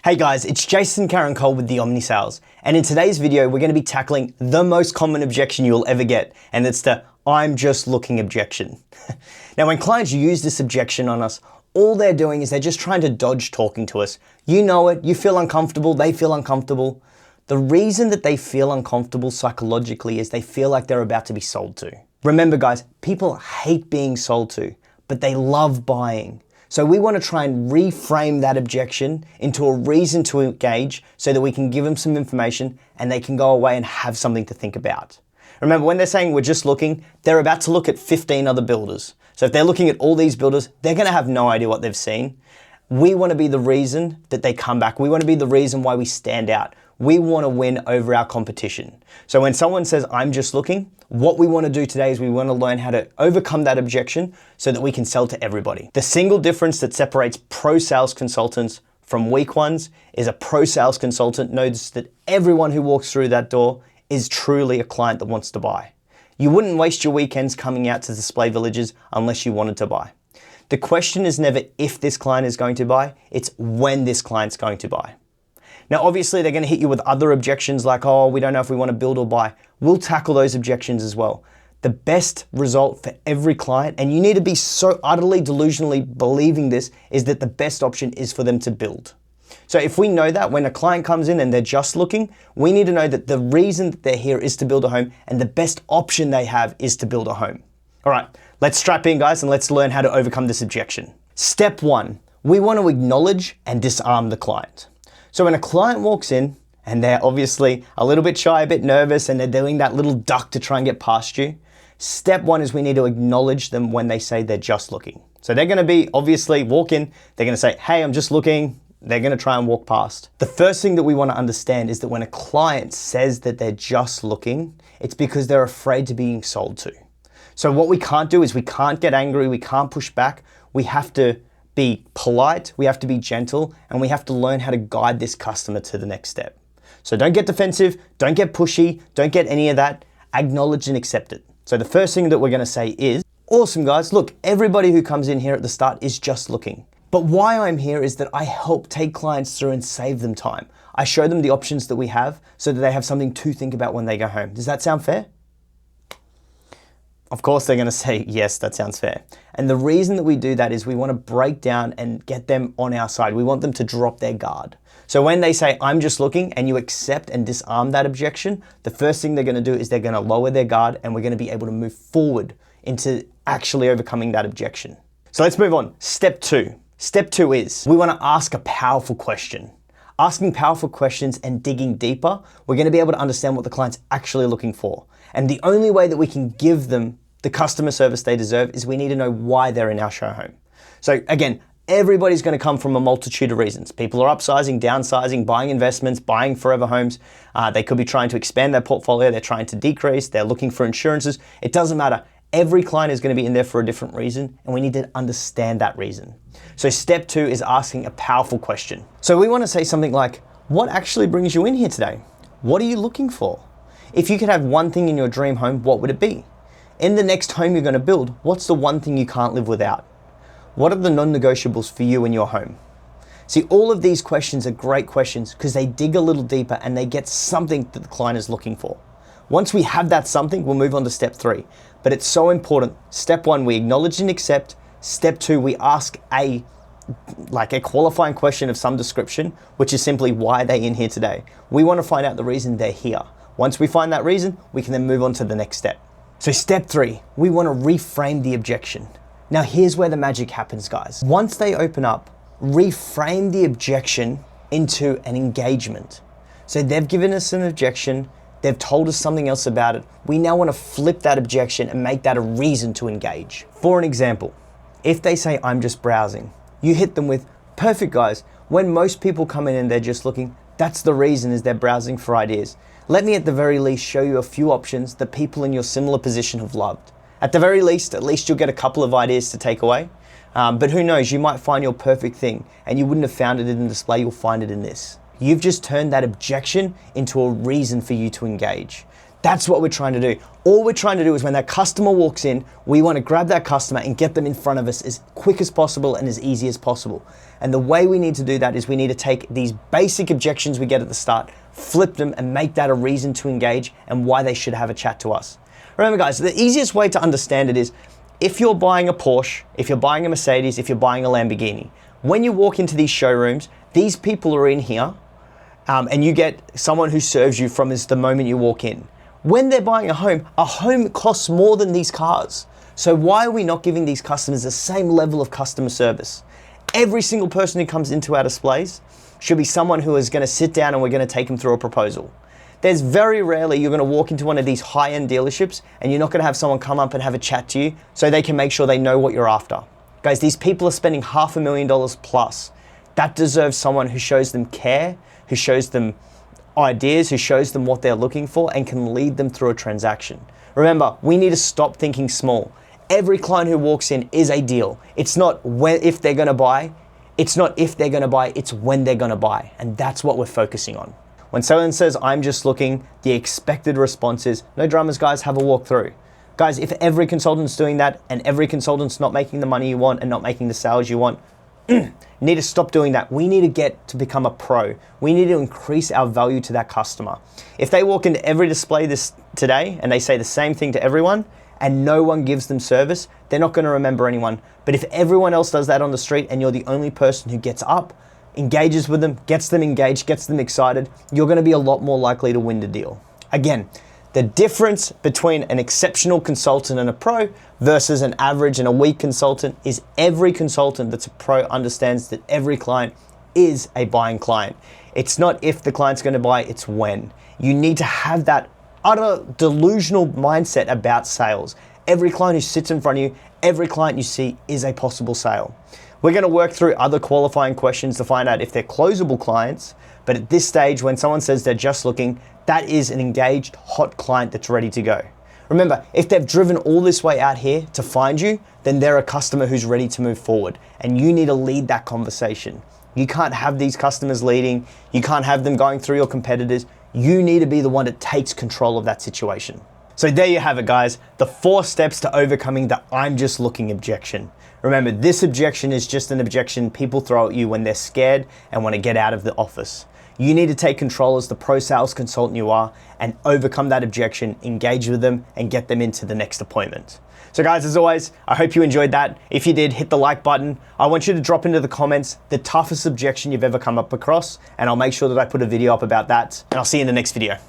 Hey guys, it's Jason Karan-Cole with the OmniSales, and in today's video we're going to be tackling the most common objection you'll ever get, and it's the I'm just looking objection. Now when clients use this objection on us, all they're doing is they're just trying to dodge talking to us. You know it, you feel uncomfortable, they feel uncomfortable. The reason that they feel uncomfortable psychologically is they feel like they're about to be sold to. Remember guys, people hate being sold to, but they love buying. So we want to try and reframe that objection into a reason to engage so that we can give them some information and they can go away and have something to think about. Remember, when they're saying we're just looking, they're about to look at 15 other builders. So if they're looking at all these builders, they're going to have no idea what they've seen. We want to be the reason that they come back. We want to be the reason why we stand out. We want to win over our competition. So when someone says, I'm just looking, what we want to do today is we want to learn how to overcome that objection so that we can sell to everybody. The single difference that separates pro sales consultants from weak ones is a pro sales consultant knows that everyone who walks through that door is truly a client that wants to buy. You wouldn't waste your weekends coming out to display villages unless you wanted to buy. The question is never if this client is going to buy, it's when this client's going to buy. Now, obviously they're going to hit you with other objections like, oh, we don't know if we want to build or buy. We'll tackle those objections as well. The best result for every client, and you need to be so utterly delusionally believing this, is that the best option is for them to build. So if we know that when a client comes in and they're just looking, we need to know that the reason that they're here is to build a home and the best option they have is to build a home. All right, let's strap in guys and let's learn how to overcome this objection. Step one, we want to acknowledge and disarm the client. So when a client walks in and they're obviously a little bit shy, a bit nervous, and they're doing that little duck to try and get past you, step one is we need to acknowledge them when they say they're just looking. So they're going to be obviously walk in, they're going to say, hey, I'm just looking. They're going to try and walk past. The first thing that we want to understand is that when a client says that they're just looking, it's because they're afraid to being sold to. So what we can't do is we can't get angry, we can't push back. We have to be polite, we have to be gentle, and we have to learn how to guide this customer to the next step. So don't get defensive, don't get pushy, don't get any of that. Acknowledge and accept it. So the first thing that we're going to say is, awesome guys, look, everybody who comes in here at the start is just looking. But why I'm here is that I help take clients through and save them time. I show them the options that we have so that they have something to think about when they go home. Does that sound fair? Of course they're going to say, yes, that sounds fair. And the reason that we do that is we want to break down and get them on our side. We want them to drop their guard. So when they say, I'm just looking, and you accept and disarm that objection, the first thing they're going to do is they're going to lower their guard and we're going to be able to move forward into actually overcoming that objection. So let's move on. Step two. Step two is we want to ask a powerful question. Asking powerful questions and digging deeper, we're going to be able to understand what the client's actually looking for. And the only way that we can give them the customer service they deserve is we need to know why they're in our show home. So again, everybody's going to come from a multitude of reasons. People are upsizing, downsizing, buying investments, buying forever homes. They could be trying to expand their portfolio. They're trying to decrease. They're looking for insurances. It doesn't matter. Every client is going to be in there for a different reason, and we need to understand that reason. So step two is asking a powerful question. So we want to say something like, what actually brings you in here today? What are you looking for? If you could have one thing in your dream home, what would it be? In the next home you're going to build, what's the one thing you can't live without? What are the non-negotiables for you in your home? See, all of these questions are great questions because they dig a little deeper and they get something that the client is looking for. Once we have that something, we'll move on to step three. But it's so important. Step one, we acknowledge and accept. Step two, we ask a qualifying question of some description, which is simply why are they in here today? We want to find out the reason they're here. Once we find that reason, we can then move on to the next step. So step three, we want to reframe the objection. Now here's where the magic happens, guys. Once they open up, reframe the objection into an engagement. So they've given us an objection, they've told us something else about it. We now want to flip that objection and make that a reason to engage. For an example, if they say, I'm just browsing, you hit them with, perfect guys, when most people come in and they're just looking, that's the reason is they're browsing for ideas. Let me at the very least show you a few options that people in your similar position have loved. At the very least, you'll get a couple of ideas to take away. But who knows, you might find your perfect thing and you wouldn't have found it in the display, you'll find it in this. You've just turned that objection into a reason for you to engage. That's what we're trying to do. All we're trying to do is when that customer walks in, we want to grab that customer and get them in front of us as quick as possible and as easy as possible. And the way we need to do that is we need to take these basic objections we get at the start, flip them and make that a reason to engage and why they should have a chat to us. Remember guys, the easiest way to understand it is if you're buying a Porsche, if you're buying a Mercedes, if you're buying a Lamborghini, when you walk into these showrooms, these people are in here and you get someone who serves you from the moment you walk in. When they're buying a home costs more than these cars. So why are we not giving these customers the same level of customer service? Every single person who comes into our displays should be someone who is going to sit down and we're going to take them through a proposal. There's very rarely you're going to walk into one of these high-end dealerships and you're not going to have someone come up and have a chat to you so they can make sure they know what you're after. Guys, these people are spending $500,000 plus. That deserves someone who shows them care, who shows them ideas, who shows them what they're looking for and can lead them through a transaction. Remember, we need to stop thinking small. Every client who walks in is a deal. It's not if they're gonna buy, it's when they're gonna buy. And that's what we're focusing on. When someone says, I'm just looking, the expected response is, no dramas guys, have a walk through. Guys, if every consultant's doing that and every consultant's not making the money you want and not making the sales you want, need to stop doing that. We need to get to become a pro. We need to increase our value to that customer. If they walk into every display today and they say the same thing to everyone and no one gives them service, they're not going to remember anyone. But if everyone else does that on the street and you're the only person who gets up, engages with them, gets them engaged, gets them excited, you're going to be a lot more likely to win the deal. Again, the difference between an exceptional consultant and a pro versus an average and a weak consultant is every consultant that's a pro understands that every client is a buying client. It's not if the client's going to buy, it's when. You need to have that utter delusional mindset about sales. Every client who sits in front of you, every client you see is a possible sale. We're going to work through other qualifying questions to find out if they're closable clients, but at this stage, when someone says they're just looking, that is an engaged, hot client that's ready to go. Remember, if they've driven all this way out here to find you, then they're a customer who's ready to move forward, and you need to lead that conversation. You can't have these customers leading, you can't have them going through your competitors. You need to be the one that takes control of that situation. So there you have it, guys, the 4 steps to overcoming the I'm just looking objection. Remember, this objection is just an objection people throw at you when they're scared and want to get out of the office. You need to take control as the pro sales consultant you are and overcome that objection, engage with them, and get them into the next appointment. So guys, as always, I hope you enjoyed that. If you did, hit the like button. I want you to drop into the comments the toughest objection you've ever come up across, and I'll make sure that I put a video up about that, and I'll see you in the next video.